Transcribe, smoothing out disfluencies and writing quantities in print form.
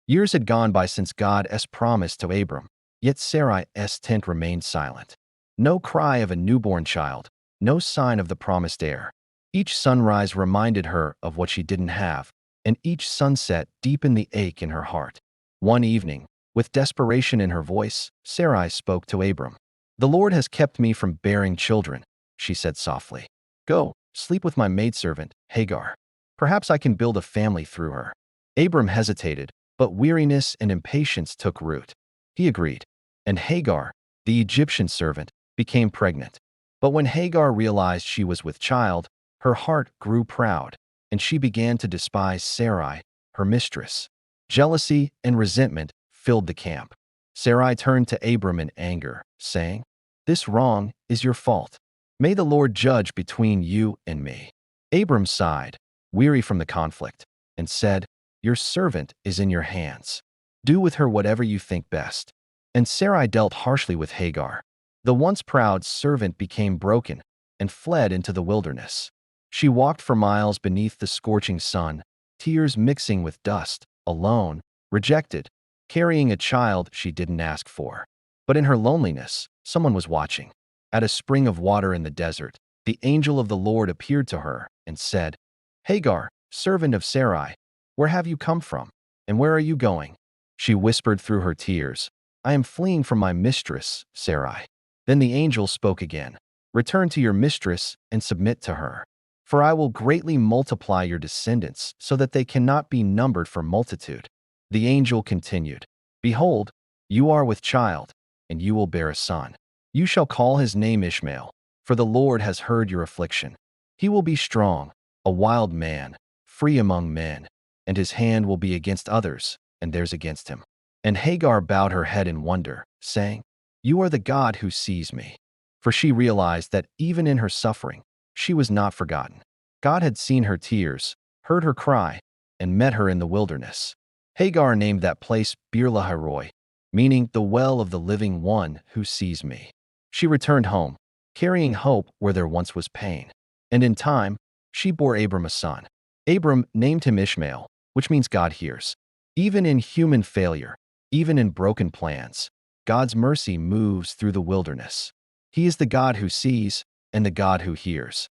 Years had gone by since God's promise to Abram, yet Sarai's tent remained silent. No cry of a newborn child, no sign of the promised heir. Each sunrise reminded her of what she didn't have, and each sunset deepened the ache in her heart. One evening, with desperation in her voice, Sarai spoke to Abram. "The Lord has kept me from bearing children," she said softly. "Go, sleep with my maidservant, Hagar. Perhaps I can build a family through her." Abram hesitated, but weariness and impatience took root. He agreed, and Hagar, the Egyptian servant, became pregnant. But when Hagar realized she was with child, her heart grew proud, and she began to despise Sarai, her mistress. Jealousy and resentment filled the camp. Sarai turned to Abram in anger, saying, "This wrong is your fault. May the Lord judge between you and me." Abram sighed, weary from the conflict, and said, "Your servant is in your hands. Do with her whatever you think best." And Sarai dealt harshly with Hagar. The once proud servant became broken and fled into the wilderness. She walked for miles beneath the scorching sun, tears mixing with dust, alone, rejected, carrying a child she didn't ask for. But in her loneliness, someone was watching. At a spring of water in the desert, the angel of the Lord appeared to her and said, "Hagar, servant of Sarai, where have you come from, and where are you going?" She whispered through her tears, "I am fleeing from my mistress, Sarai." Then the angel spoke again, "Return to your mistress and submit to her. For I will greatly multiply your descendants so that they cannot be numbered for multitude." The angel continued, "Behold, you are with child, and you will bear a son. You shall call his name Ishmael, for the Lord has heard your affliction. He will be strong, a wild man, free among men, and his hand will be against others, and theirs against him." And Hagar bowed her head in wonder, saying, "You are the God who sees me." For she realized that even in her suffering, she was not forgotten. God had seen her tears, heard her cry, and met her in the wilderness. Hagar named that place Bir-lahai-roi, meaning the well of the living one who sees me. She returned home, carrying hope where there once was pain. And in time, she bore Abram a son. Abram named him Ishmael, which means God hears. Even in human failure, even in broken plans, God's mercy moves through the wilderness. He is the God who sees and the God who hears.